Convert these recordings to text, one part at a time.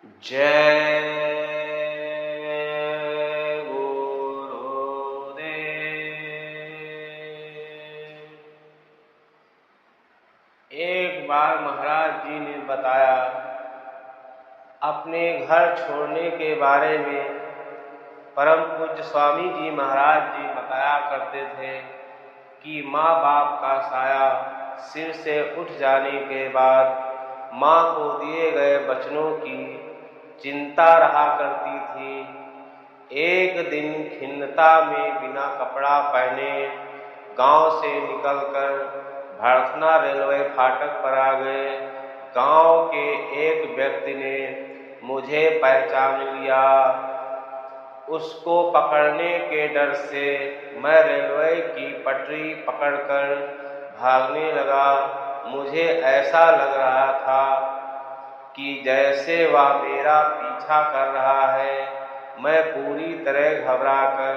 जय गुरुदेव। एक बार महाराज जी ने बताया, अपने घर छोड़ने के बारे में परम पूज्य स्वामी जी महाराज जी बताया करते थे कि माँ बाप का साया सिर से उठ जाने के बाद माँ को दिए गए वचनों की चिंता रहा करती थी। एक दिन खिन्नता में बिना कपड़ा पहने गांव से निकलकर भड़थना रेलवे फाटक पर आ गए। गांव के एक व्यक्ति ने मुझे पहचान लिया। उसको पकड़ने के डर से मैं रेलवे की पटरी पकड़कर भागने लगा। मुझे ऐसा लग रहा था कि जैसे वह मेरा पीछा कर रहा है। मैं पूरी तरह घबराकर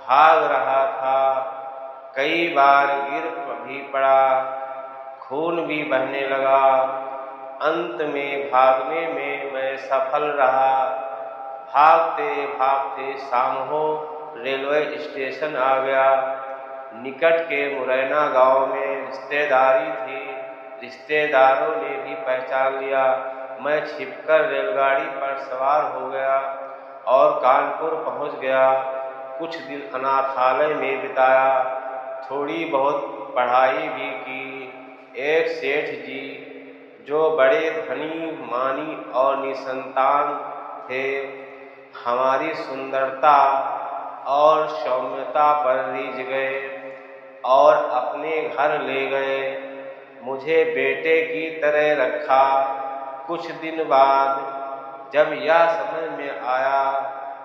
भाग रहा था। कई बार गिर भी पड़ा, खून भी बहने लगा। अंत में भागने में मैं सफल रहा। भागते भागते शाम हो रेलवे स्टेशन आ गया। निकट के मुरैना गांव में रिश्तेदारी थी। रिश्तेदारों ने भी पहचान लिया। मैं छिपकर रेलगाड़ी पर सवार हो गया और कानपुर पहुंच गया। कुछ दिन अनाथालय में बिताया। थोड़ी बहुत पढ़ाई भी की। एक सेठ जी जो बड़े धनी मानी और निसंतान थे, हमारी सुंदरता और सौम्यता पर रीझ गए और अपने घर ले गए। मुझे बेटे की तरह रखा। कुछ दिन बाद जब यह समझ में आया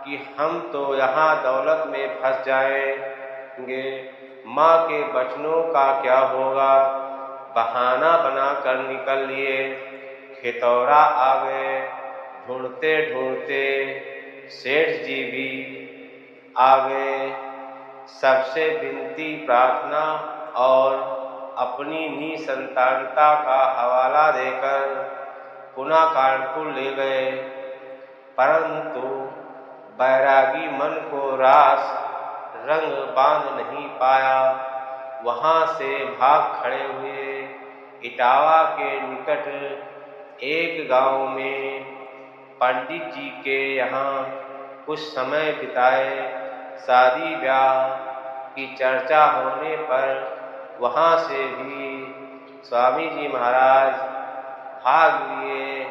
कि हम तो यहाँ दौलत में फंस जाएंगे, माँ के वचनों का क्या होगा, बहाना बनाकर निकल लिए। खितौरा आ गए। ढूंढते ढूंढते सेठ जी भी आ गए। सबसे विनती प्रार्थना और अपनी निसंतानता का हवाला देकर पुनः कानपुर ले गए। परंतु बैरागी मन को रास रंग बांध नहीं पाया। वहां से भाग खड़े हुए। इटावा के निकट एक गांव में पंडित जी के यहाँ कुछ समय बिताए। शादी ब्याह की चर्चा होने पर वहाँ से भी स्वामी जी महाराज भाग लिए।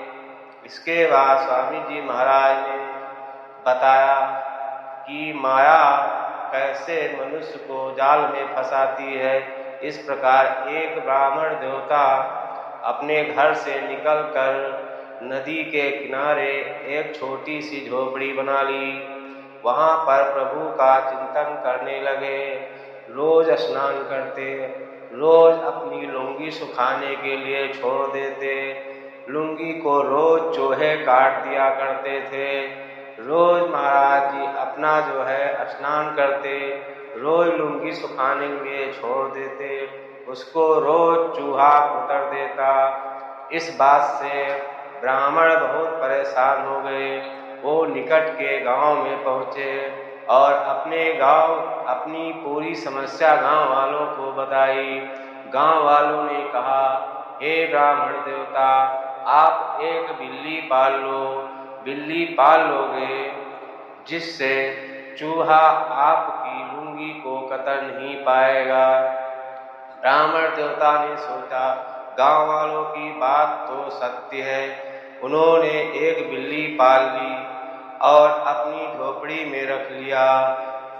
इसके बाद स्वामी जी महाराज ने बताया कि माया कैसे मनुष्य को जाल में फंसाती है। इस प्रकार एक ब्राह्मण देवता अपने घर से निकलकर नदी के किनारे एक छोटी सी झोपड़ी बना ली। वहाँ पर प्रभु का चिंतन करने लगे। रोज स्नान करते, रोज अपनी लुंगी सुखाने के लिए छोड़ देते। लुंगी को रोज चूहे काट दिया करते थे। रोज महाराज जी अपना स्नान करते, रोज लुंगी सुखाने के लिए छोड़ देते। उसको रोज चूहा उतर देता। इस बात से ब्राह्मण बहुत परेशान हो गए। वो निकट के गांव में पहुँचे और अपनी पूरी समस्या गांव वालों को बताई। गांव वालों ने कहा, हे ब्राह्मण देवता, आप एक बिल्ली पाल लो। बिल्ली पाल लोगे जिससे चूहा आपकी लुंगी को कतर नहीं पाएगा। ब्राह्मण देवता ने सोचा, गांव वालों की बात तो सत्य है। उन्होंने एक बिल्ली पाल ली और अपनी झोपड़ी में रख लिया।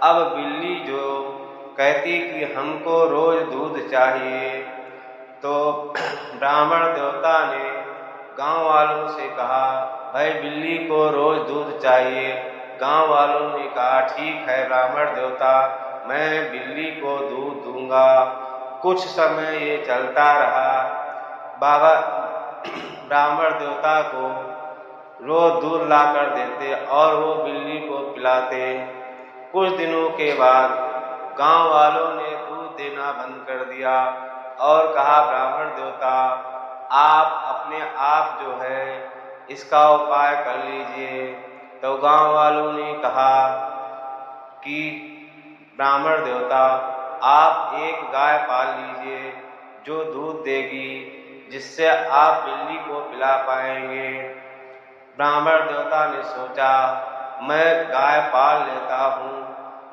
अब बिल्ली जो कहती कि हमको रोज दूध चाहिए, तो ब्राह्मण देवता ने गांव वालों से कहा, भाई बिल्ली को रोज दूध चाहिए। गांव वालों ने कहा, ठीक है ब्राह्मण देवता, मैं बिल्ली को दूध दूंगा। कुछ समय ये चलता रहा। बाबा ब्राह्मण देवता को रोज दूध ला कर देते और वो बिल्ली को पिलाते। कुछ दिनों के बाद गांव वालों ने दूध देना बंद कर दिया और कहा, ब्राह्मण देवता, आप अपने आप इसका उपाय कर लीजिए। तो गांव वालों ने कहा कि ब्राह्मण देवता, आप एक गाय पाल लीजिए जो दूध देगी, जिससे आप बिल्ली को पिला पाएंगे। ब्राह्मण देवता ने सोचा, मैं गाय पाल लेता हूँ।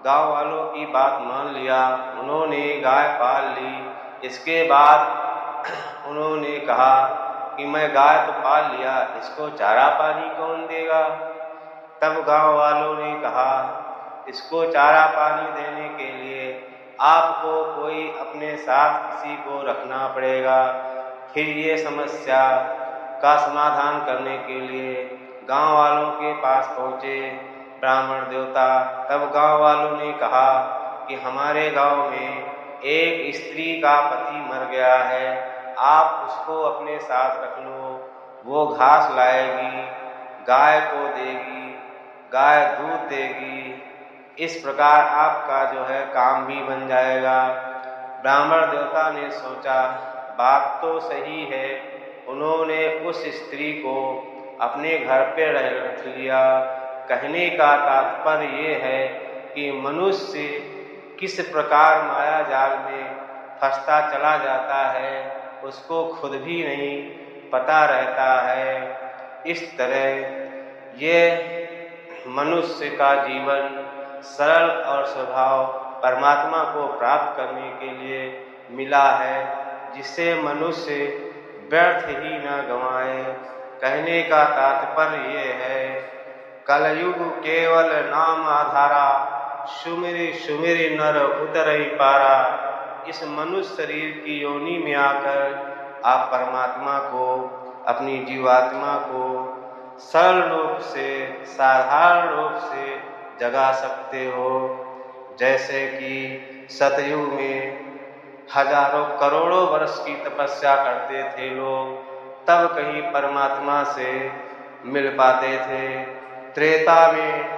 गांव वालों की बात मान लिया, उन्होंने गाय पाल ली। इसके बाद उन्होंने कहा कि मैं गाय तो पाल लिया, इसको चारा पानी कौन देगा। तब गांव वालों ने कहा, इसको चारा पानी देने के लिए आपको कोई अपने साथ किसी को रखना पड़ेगा। फिर ये समस्या का समाधान करने के लिए गांव वालों के पास पहुँचे ब्राह्मण देवता। तब गांव वालों ने कहा कि हमारे गांव में एक स्त्री का पति मर गया है, आप उसको अपने साथ रख लो। वो घास लाएगी, गाय को देगी, गाय दूध देगी। इस प्रकार आपका जो है काम भी बन जाएगा। ब्राह्मण देवता ने सोचा, बात तो सही है। उन्होंने उस स्त्री को अपने घर पे रख लिया। कहने का तात्पर्य ये है कि मनुष्य किस प्रकार माया जाल में फंसता चला जाता है, उसको खुद भी नहीं पता रहता है। इस तरह ये मनुष्य का जीवन सरल और स्वभाव परमात्मा को प्राप्त करने के लिए मिला है, जिसे मनुष्य व्यर्थ ही न गंवाए। कहने का तात्पर्य ये है, कलयुग केवल नाम आधारा, सुमिरि सुमिरि नर उतरई पारा। इस मनुष्य शरीर की योनि में आकर आप परमात्मा को, अपनी जीवात्मा को सरल रूप से, साधारण रूप से जगा सकते हो। जैसे कि सतयुग में हजारों करोड़ों वर्ष की तपस्या करते थे लोग, तब कहीं परमात्मा से मिल पाते थे। त्रेता में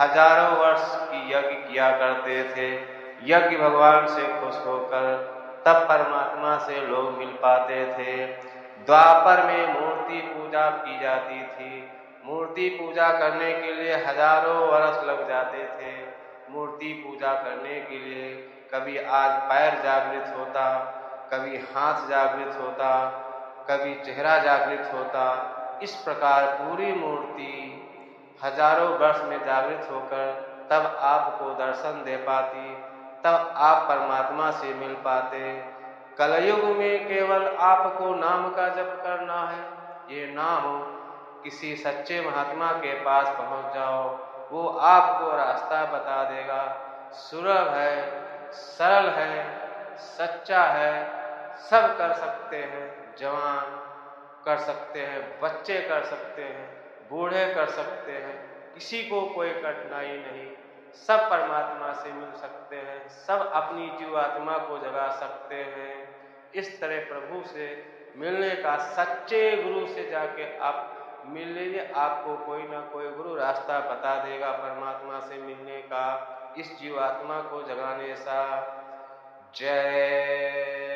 हजारों वर्ष की यज्ञ किया करते थे, यज्ञ भगवान से खुश होकर तब परमात्मा से लोग मिल पाते थे। द्वापर में मूर्ति पूजा की जाती थी, मूर्ति पूजा करने के लिए हजारों वर्ष लग जाते थे। मूर्ति पूजा करने के लिए कभी आज पैर जागृत होता, कभी हाथ जागृत होता, कभी चेहरा जागृत होता। इस प्रकार पूरी मूर्ति हजारों वर्ष में जागृत होकर तब आपको दर्शन दे पाती, तब आप परमात्मा से मिल पाते। कलयुग में केवल आपको नाम का जप करना है। ये नाम किसी सच्चे महात्मा के पास पहुंच जाओ, वो आपको रास्ता बता देगा। सुलभ है, सरल है, सच्चा है, सब कर सकते हैं। जवान कर सकते हैं, बच्चे कर सकते हैं, बूढ़े कर सकते हैं, किसी को कोई कठिनाई नहीं। सब परमात्मा से मिल सकते हैं, सब अपनी जीवात्मा को जगा सकते हैं। इस तरह प्रभु से मिलने का, सच्चे गुरु से जाके आप मिल लीजिए, आपको कोई ना कोई गुरु रास्ता बता देगा परमात्मा से मिलने का, इस जीवात्मा को जगाने सा। जय